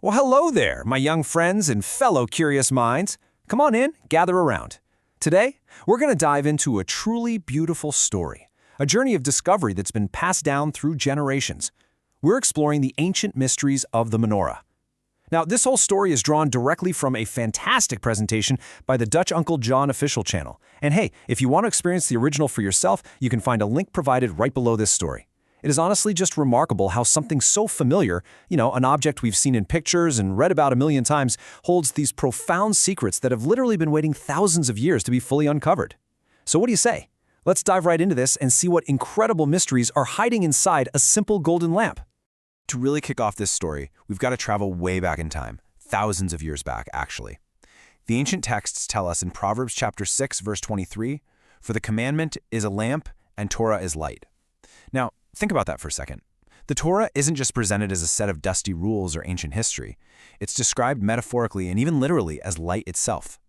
Well, hello there, my young friends and fellow curious minds. Come on in, gather around. Today, we're going to dive into a truly beautiful story, a journey of discovery that's been passed down through generations. We're exploring the ancient mysteries of the Menorah. Now, this whole story is drawn directly from a fantastic presentation by the Dutch Uncle John official channel. And hey, if you want to experience the original for yourself, you can find a link provided right below this story. It is honestly just remarkable how something so familiar, an object we've seen in pictures and read about a million times, holds these profound secrets that have literally been waiting thousands of years to be fully uncovered. So what do you say? Let's dive right into this and see what incredible mysteries are hiding inside a simple golden lamp. To really kick off this story, we've got to travel way back in time, thousands of years back, actually. The ancient texts tell us in Proverbs chapter 6, verse 23, "For the commandment is a lamp and Torah is light." Now, think about that for a second. The Torah isn't just presented as a set of dusty rules or ancient history. It's described metaphorically and even literally as light itself.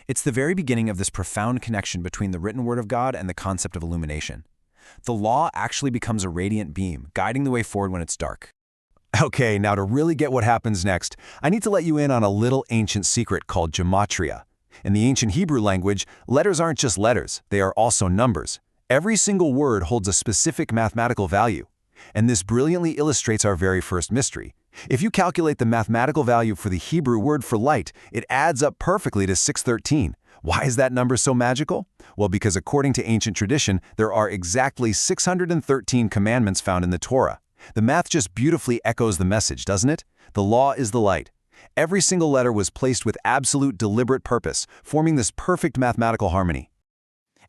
It's the very beginning of this profound connection between the written word of God and the concept of illumination. The law actually becomes a radiant beam, guiding the way forward when it's dark. Okay, now to really get what happens next, I need to let you in on a little ancient secret called gematria. In the ancient Hebrew language, letters aren't just letters, they are also numbers. Every single word holds a specific mathematical value. And this brilliantly illustrates our very first mystery. If you calculate the mathematical value for the Hebrew word for light, it adds up perfectly to 613. Why is that number so magical? Well, because according to ancient tradition, there are exactly 613 commandments found in the Torah. The math just beautifully echoes the message, doesn't it? The law is the light. Every single letter was placed with absolute deliberate purpose, forming this perfect mathematical harmony.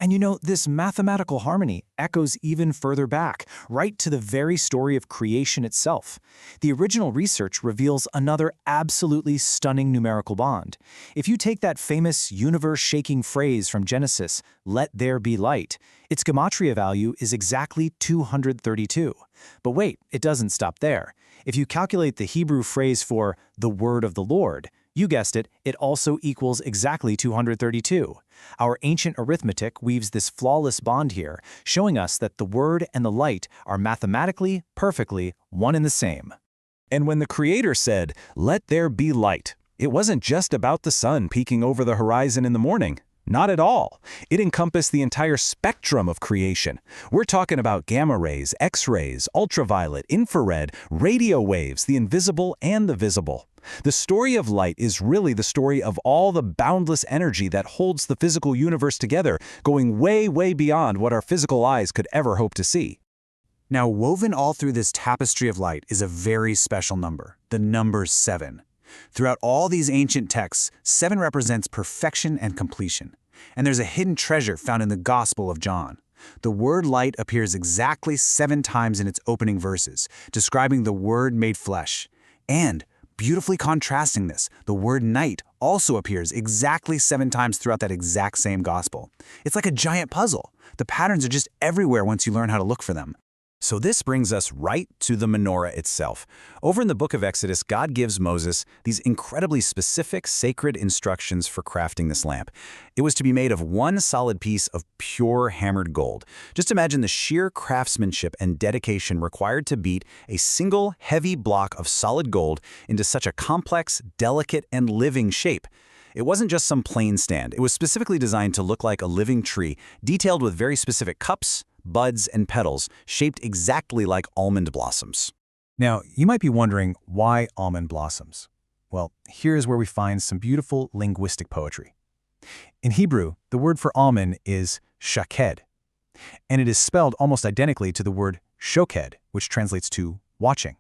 And this mathematical harmony echoes even further back, right to the very story of creation itself. The original research reveals another absolutely stunning numerical bond. If you take that famous universe-shaking phrase from Genesis, "Let there be light," its gematria value is exactly 232. But wait, it doesn't stop there. If you calculate the Hebrew phrase for "the word of the Lord," you guessed it, it also equals exactly 232. Our ancient arithmetic weaves this flawless bond here, showing us that the word and the light are mathematically, perfectly, one and the same. And when the Creator said, "Let there be light," it wasn't just about the sun peeking over the horizon in the morning. Not at all. It encompassed the entire spectrum of creation. We're talking about gamma rays, X-rays, ultraviolet, infrared, radio waves, the invisible and the visible. The story of light is really the story of all the boundless energy that holds the physical universe together, going way, way beyond what our physical eyes could ever hope to see. Now, woven all through this tapestry of light is a very special number, the number 7. Throughout all these ancient texts, 7 represents perfection and completion. And there's a hidden treasure found in the Gospel of John. The word light appears exactly 7 times in its opening verses, describing the Word made flesh. And, beautifully contrasting this, the word night also appears exactly 7 times throughout that exact same Gospel. It's like a giant puzzle. The patterns are just everywhere once you learn how to look for them. So this brings us right to the menorah itself. Over in the book of Exodus, God gives Moses these incredibly specific, sacred instructions for crafting this lamp. It was to be made of one solid piece of pure hammered gold. Just imagine the sheer craftsmanship and dedication required to beat a single heavy block of solid gold into such a complex, delicate, and living shape. It wasn't just some plain stand. It was specifically designed to look like a living tree, detailed with very specific cups, buds, and petals, shaped exactly like almond blossoms. Now, you might be wondering, why almond blossoms? Well, here's where we find some beautiful linguistic poetry. In Hebrew, the word for almond is shaked, and it is spelled almost identically to the word shoked, which translates to watching.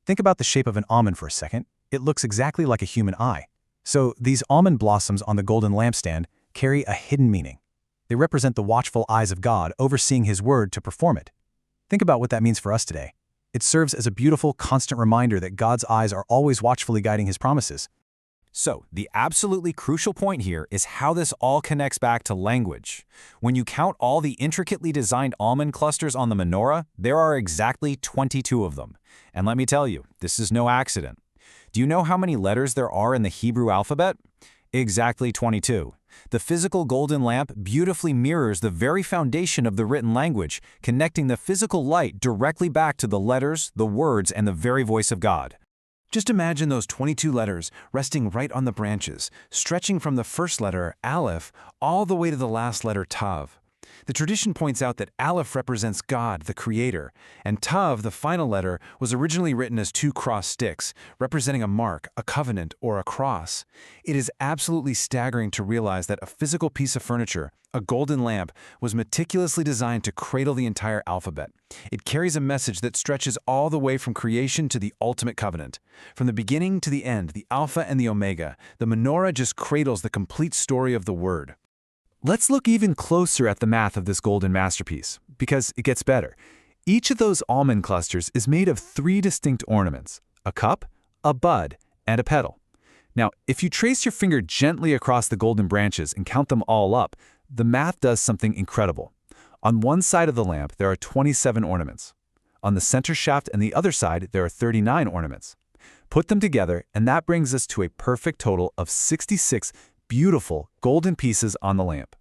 Think about the shape of an almond for a second. It looks exactly like a human eye. So these almond blossoms on the golden lampstand carry a hidden meaning. They represent the watchful eyes of God overseeing His word to perform it. Think about what that means for us today. It serves as a beautiful, constant reminder that God's eyes are always watchfully guiding His promises. So, the absolutely crucial point here is how this all connects back to language. When you count all the intricately designed almond clusters on the menorah, there are exactly 22 of them. And let me tell you, this is no accident. Do you know how many letters there are in the Hebrew alphabet? Exactly 22. The physical golden lamp beautifully mirrors the very foundation of the written language, connecting the physical light directly back to the letters, the words, and the very voice of God. Just imagine those 22 letters resting right on the branches, stretching from the first letter, Aleph, all the way to the last letter, Tav. The tradition points out that Aleph represents God, the Creator, and Tav, the final letter, was originally written as two cross sticks, representing a mark, a covenant, or a cross. It is absolutely staggering to realize that a physical piece of furniture, a golden lamp, was meticulously designed to cradle the entire alphabet. It carries a message that stretches all the way from creation to the ultimate covenant. From the beginning to the end, the Alpha and the Omega, the Menorah just cradles the complete story of the Word. Let's look even closer at the math of this golden masterpiece, because it gets better. Each of those almond clusters is made of 3 distinct ornaments: a cup, a bud, and a petal. Now, if you trace your finger gently across the golden branches and count them all up, the math does something incredible. On one side of the lamp, there are 27 ornaments. On the center shaft and the other side, there are 39 ornaments. Put them together, and that brings us to a perfect total of 66 beautiful golden pieces on the lamp.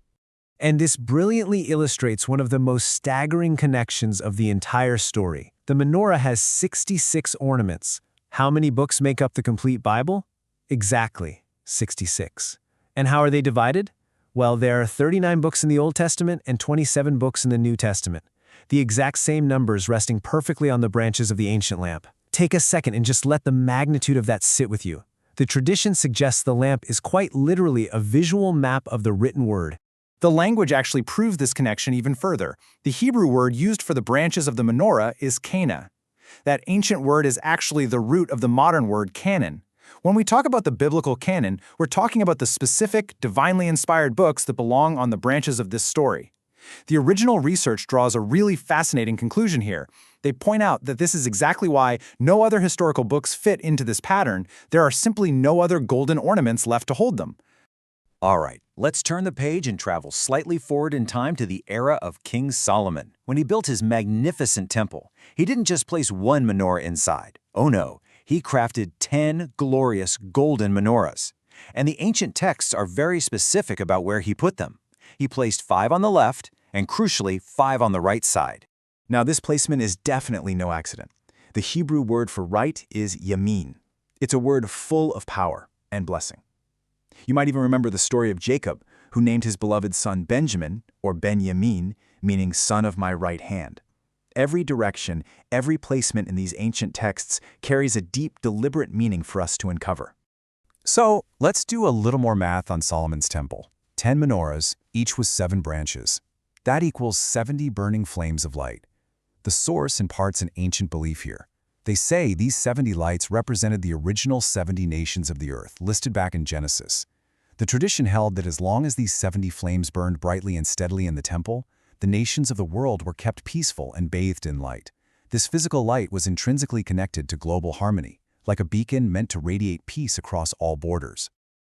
And this brilliantly illustrates one of the most staggering connections of the entire story. The menorah has 66 ornaments. How many books make up the complete Bible? Exactly, 66. And how are they divided? Well, there are 39 books in the Old Testament and 27 books in the New Testament. The exact same numbers resting perfectly on the branches of the ancient lamp. Take a second and just let the magnitude of that sit with you. The tradition suggests the lamp is quite literally a visual map of the written word. The language actually proves this connection even further. The Hebrew word used for the branches of the menorah is Kaneh. That ancient word is actually the root of the modern word canon. When we talk about the biblical canon, we're talking about the specific, divinely inspired books that belong on the branches of this story. The original research draws a really fascinating conclusion here. They point out that this is exactly why no other historical books fit into this pattern. There are simply no other golden ornaments left to hold them. All right, let's turn the page and travel slightly forward in time to the era of King Solomon. When he built his magnificent temple, he didn't just place one menorah inside. Oh no, he crafted 10 glorious golden menorahs. And the ancient texts are very specific about where he put them. He placed 5 on the left and, crucially, 5 on the right side. Now, this placement is definitely no accident. The Hebrew word for right is yamin. It's a word full of power and blessing. You might even remember the story of Jacob, who named his beloved son Benjamin, or Ben-Yamin, meaning son of my right hand. Every direction, every placement in these ancient texts carries a deep, deliberate meaning for us to uncover. So, let's do a little more math on Solomon's temple. 10 menorahs, each with 7 branches. That equals 70 burning flames of light. The source imparts an ancient belief here. They say these 70 lights represented the original 70 nations of the earth, listed back in Genesis. The tradition held that as long as these 70 flames burned brightly and steadily in the temple, the nations of the world were kept peaceful and bathed in light. This physical light was intrinsically connected to global harmony, like a beacon meant to radiate peace across all borders.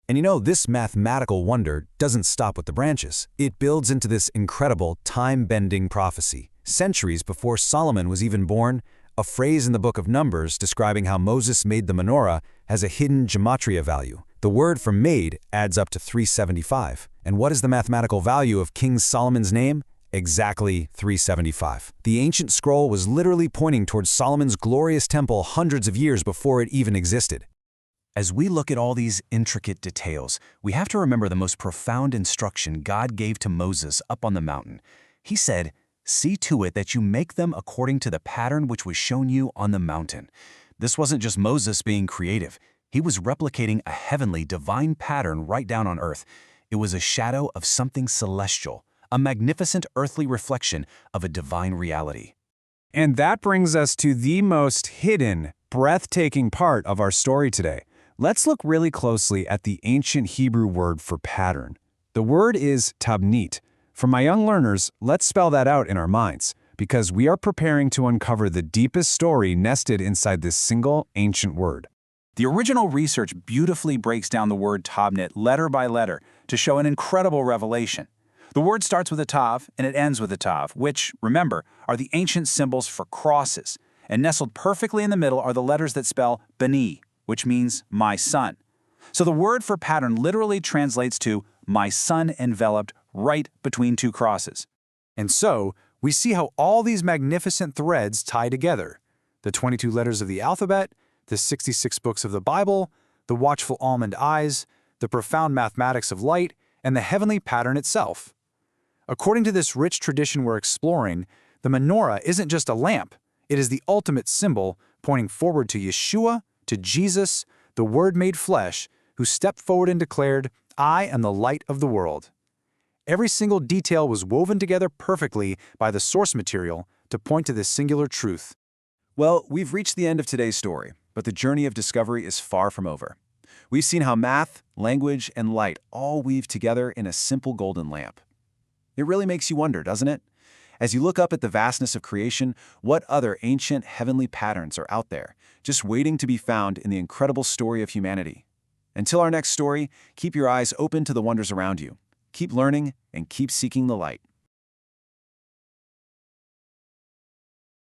And you know, this mathematical wonder doesn't stop with the branches. It builds into this incredible time-bending prophecy. Centuries before Solomon was even born, a phrase in the book of Numbers describing how Moses made the menorah has a hidden gematria value. The word for made adds up to 375. And what is the mathematical value of King Solomon's name? Exactly 375. The ancient scroll was literally pointing towards Solomon's glorious temple hundreds of years before it even existed. As we look at all these intricate details, we have to remember the most profound instruction God gave to Moses up on the mountain. He said, "See to it that you make them according to the pattern which was shown you on the mountain." This wasn't just Moses being creative. He was replicating a heavenly, divine pattern right down on earth. It was a shadow of something celestial, a magnificent earthly reflection of a divine reality. And that brings us to the most hidden, breathtaking part of our story today. Let's look really closely at the ancient Hebrew word for pattern. The word is Tabnit. For my young learners, let's spell that out in our minds, because we are preparing to uncover the deepest story nested inside this single ancient word. The original research beautifully breaks down the word Tabnit letter by letter to show an incredible revelation. The word starts with a Tav and it ends with a Tav, which, remember, are the ancient symbols for crosses. And nestled perfectly in the middle are the letters that spell Beni, which means my son. So the word for pattern literally translates to my son enveloped right between 2 crosses. And so, we see how all these magnificent threads tie together. The 22 letters of the alphabet, the 66 books of the Bible, the watchful almond eyes, the profound mathematics of light, and the heavenly pattern itself. According to this rich tradition we're exploring, the menorah isn't just a lamp, it is the ultimate symbol pointing forward to Yeshua, to Jesus, the Word made flesh, who stepped forward and declared, "I am the light of the world." Every single detail was woven together perfectly by the source material to point to this singular truth. Well, we've reached the end of today's story, but the journey of discovery is far from over. We've seen how math, language, and light all weave together in a simple golden lamp. It really makes you wonder, doesn't it? As you look up at the vastness of creation, what other ancient heavenly patterns are out there, just waiting to be found in the incredible story of humanity? Until our next story, keep your eyes open to the wonders around you. Keep learning and keep seeking the light.